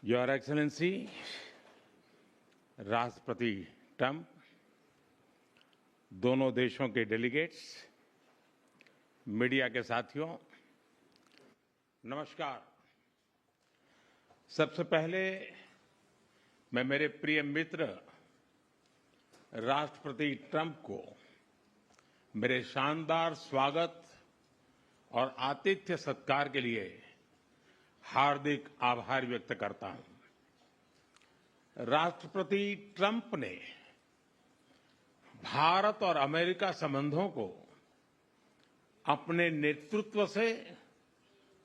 Your excellency राष्ट्रपति Trump, दोनों देशों के डेलीगेट्स, मीडिया के साथियों, नमस्कार। सबसे पहले मैं मेरे प्रिय मित्र राष्ट्रपति ट्रंप को मेरे शानदार स्वागत और आतिथ्य सत्कार के लिए हार्दिक आभार व्यक्त करता हूं। राष्ट्रपति ट्रंप ने भारत और अमेरिका संबंधों को अपने नेतृत्व से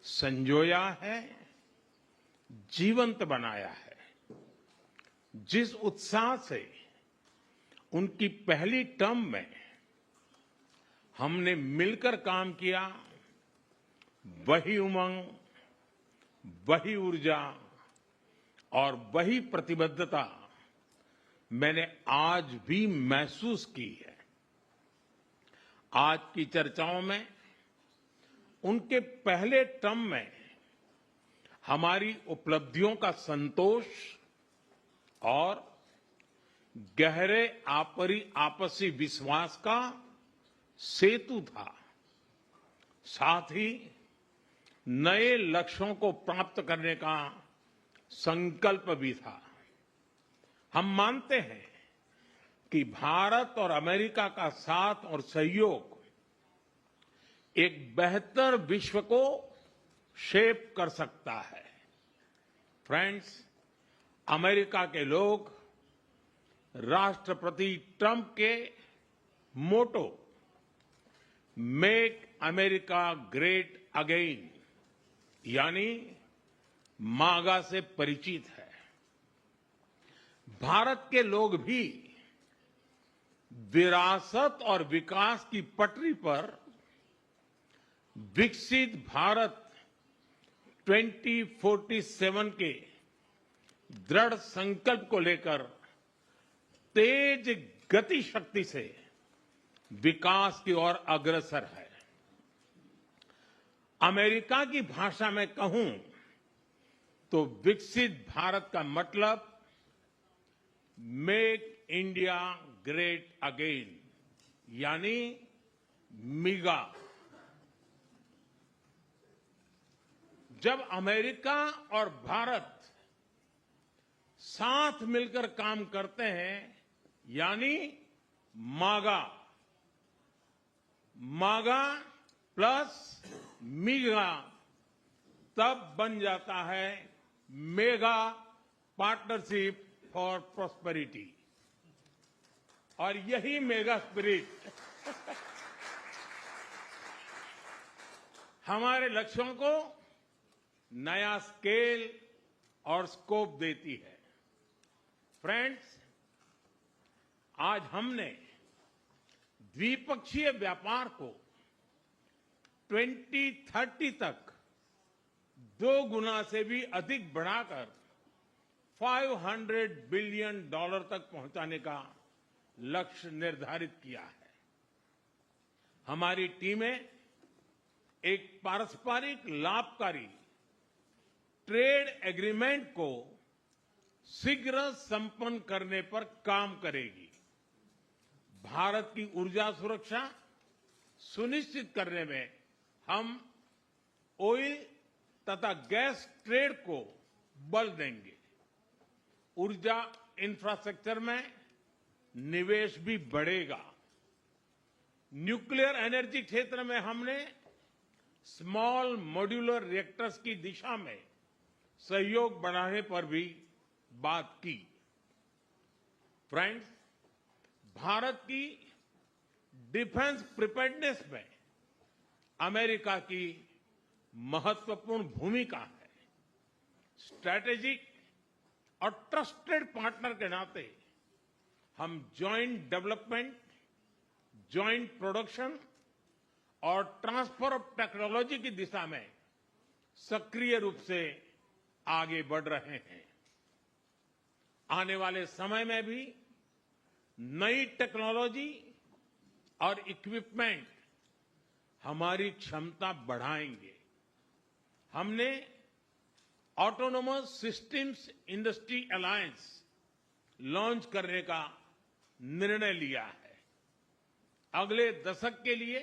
संजोया है, जीवंत बनाया है। जिस उत्साह से उनकी पहली टर्म में हमने मिलकर काम किया, वही उमंग, वही ऊर्जा और वही प्रतिबद्धता मैंने आज भी महसूस की है। आज की चर्चाओं में उनके पहले टर्म में हमारी उपलब्धियों का संतोष और गहरे आपसी विश्वास का सेतु था। साथ ही नए लक्ष्यों को प्राप्त करने का संकल्प भी था। हम मानते हैं कि भारत और अमेरिका का साथ और सहयोग एक बेहतर विश्व को शेप कर सकता है। फ्रेंड्स, अमेरिका के लोग राष्ट्रपति ट्रंप के मोटो मेक अमेरिका ग्रेट अगेन यानी मागा से परिचित है। भारत के लोग भी विरासत और विकास की पटरी पर विकसित भारत 2047 के दृढ़ संकल्प को लेकर तेज गति शक्ति से विकास की ओर अग्रसर है। अमेरिका की भाषा में कहूं तो विकसित भारत का मतलब मेक इंडिया ग्रेट अगेन यानी मिगा। जब अमेरिका और भारत साथ मिलकर काम करते हैं यानी मागा, मागा प्लस मिगा, तब बन जाता है मेगा पार्टनरशिप फॉर प्रॉस्पेरिटी। और यही मेगा स्पिरिट हमारे लक्ष्यों को नया स्केल और स्कोप देती है। फ्रेंड्स, आज हमने द्विपक्षीय व्यापार को 2030 तक 2 गुना से भी अधिक बढ़ाकर $500 बिलियन तक पहुंचाने का लक्ष्य निर्धारित किया है। हमारी टीमें एक पारस्परिक लाभकारी ट्रेड एग्रीमेंट को शीघ्र संपन्न करने पर काम करेगी। भारत की ऊर्जा सुरक्षा सुनिश्चित करने में हम ऑयल तथा गैस ट्रेड को बल देंगे। ऊर्जा इंफ्रास्ट्रक्चर में निवेश भी बढ़ेगा। न्यूक्लियर एनर्जी क्षेत्र में हमने स्मॉल मॉड्यूलर रिएक्टर्स की दिशा में सहयोग बढ़ाने पर भी बात की। फ्रेंड्स, भारत की डिफेंस प्रिपेयर्डनेस में अमेरिका की महत्वपूर्ण भूमिका है। स्ट्रैटेजिक और ट्रस्टेड पार्टनर के नाते हम जॉइंट डेवलपमेंट, जॉइंट प्रोडक्शन और ट्रांसफर ऑफ टेक्नोलॉजी की दिशा में सक्रिय रूप से आगे बढ़ रहे हैं। आने वाले समय में भी नई टेक्नोलॉजी और इक्विपमेंट हमारी क्षमता बढ़ाएंगे। हमने autonomous systems industry alliance launch करने का निर्णय लिया है। अगले दशक के लिए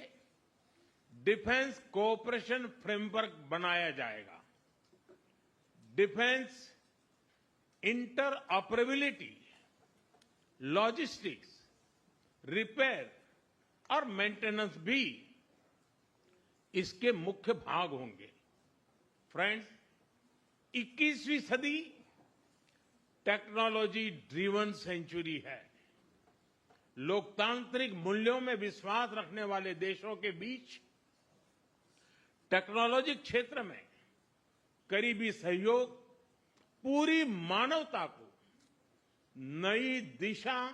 डिफेंस कोऑपरेशन फ्रेमवर्क बनाया जाएगा। डिफेंस इंटरऑपरेबिलिटी, लॉजिस्टिक्स, रिपेयर और मेंटेनेंस भी इसके मुख्य भाग होंगे। फ्रेंड्स, 21वीं सदी टेक्नोलॉजी ड्रिवन सेंचुरी है। लोकतांत्रिक मूल्यों में विश्वास रखने वाले देशों के बीच टेक्नोलॉजी क्षेत्र में करीबी सहयोग पूरी मानवता को नई दिशा,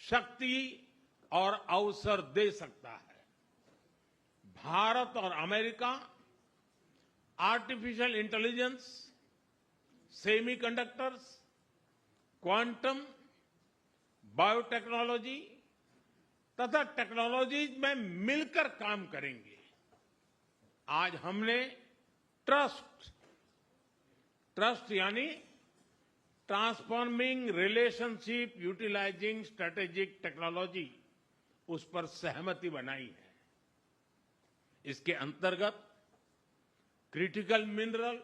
शक्ति और अवसर दे सकता है। भारत और America artificial intelligence, semiconductors, quantum, biotechnology तथा टेक्नोलॉजीज में मिलकर काम करेंगे। आज हमने ट्रस्ट यानी transforming relationship utilising strategic technology, उस पर सहमति बनाई है। इसके अंतर्गत क्रिटिकल मिनरल,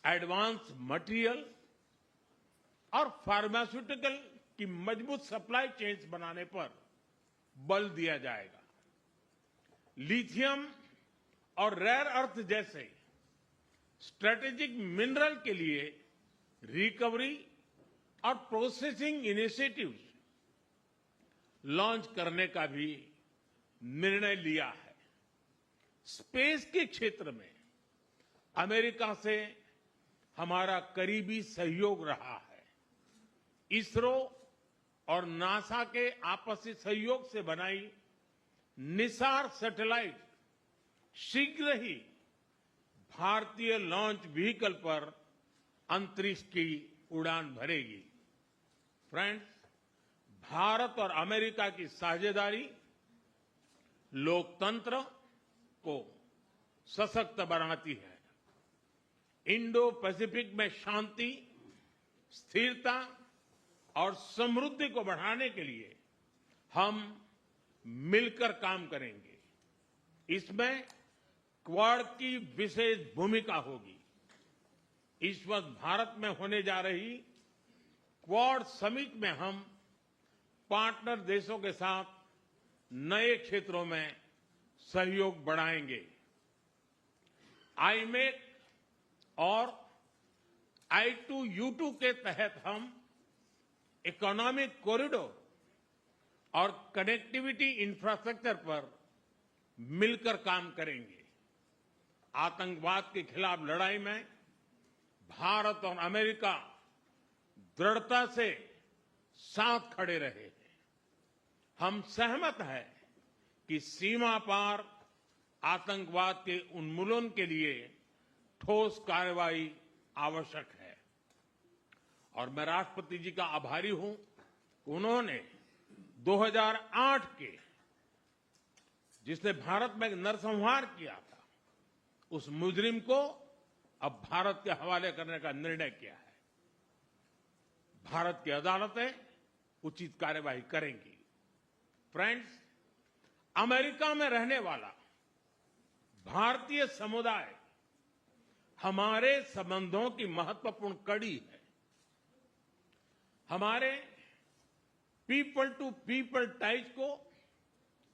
एडवांस मटेरियल और फार्मास्यूटिकल की मजबूत सप्लाई चेन्स बनाने पर बल दिया जाएगा। लिथियम और रेयर अर्थ जैसे स्ट्रेटेजिक मिनरल के लिए रिकवरी और प्रोसेसिंग इनिशिएटिव्स लॉन्च करने का भी निर्णय लिया है। स्पेस के क्षेत्र में अमेरिका से हमारा करीबी सहयोग रहा है। इसरो और नासा के आपसी सहयोग से बनाई निसार सैटेलाइट शीघ्र ही भारतीय लॉन्च व्हीकल पर अंतरिक्ष की उड़ान भरेगी। फ्रेंड्स, भारत और अमेरिका की साझेदारी लोकतंत्र को सशक्त बनाती है। इंडो पैसिफिक में शांति, स्थिरता और समृद्धि को बढ़ाने के लिए हम मिलकर काम करेंगे। इसमें क्वाड की विशेष भूमिका होगी। इस वर्ष भारत में होने जा रही क्वाड समिट में हम पार्टनर देशों के साथ नए क्षेत्रों में सहयोग बढ़ाएंगे। आईमेक और I2U2 के तहत हम इकोनॉमिक कॉरिडोर और कनेक्टिविटी इंफ्रास्ट्रक्चर पर मिलकर काम करेंगे। आतंकवाद के खिलाफ लड़ाई में भारत और अमेरिका दृढ़ता से साथ खड़े रहे हैं। हम सहमत हैं कि सीमा पार आतंकवाद के उन्मूलन के लिए ठोस कार्रवाई आवश्यक है। और मैं राष्ट्रपति जी का आभारी हूं, उन्होंने 2008 के जिसने भारत में नरसंहार किया था, उस मुजरिम को अब भारत के हवाले करने का निर्णय किया है। भारत की अदालतें उचित कार्यवाही करेंगी। फ्रेंड्स, अमेरिका में रहने वाला भारतीय समुदाय हमारे संबंधों की महत्वपूर्ण कड़ी है। हमारे पीपल टू पीपल टाइज को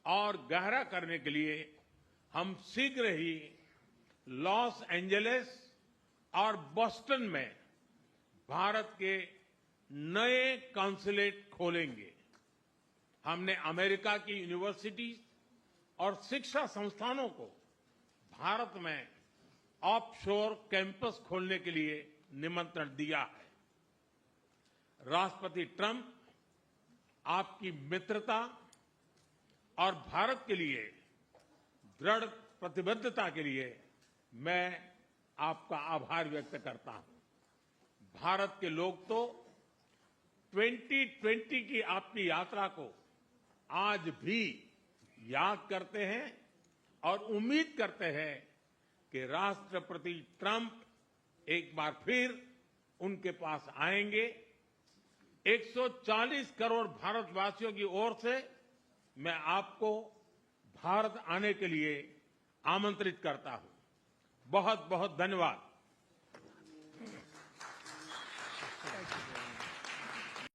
और गहरा करने के लिए हम शीघ्र ही लॉस एंजलिस और बोस्टन में भारत के नए कॉन्सुलेट खोलेंगे। हमने अमेरिका की यूनिवर्सिटीज और शिक्षा संस्थानों को भारत में ऑफशोर कैंपस खोलने के लिए निमंत्रण दिया है। राष्ट्रपति ट्रंप आपकी मित्रता और भारत के लिए दृढ़ प्रतिबद्धता के लिए मैं आपका आभार व्यक्त करता हूं। भारत के लोग तो 2020 की आपकी यात्रा को आज भी याद करते हैं और उम्मीद करते हैं कि राष्ट्रपति ट्रंप एक बार फिर उनके पास आएंगे। 140 करोड़ भारतवासियों की ओर से मैं आपको भारत आने के लिए आमंत्रित करता हूं। बहुत बहुत धन्यवाद।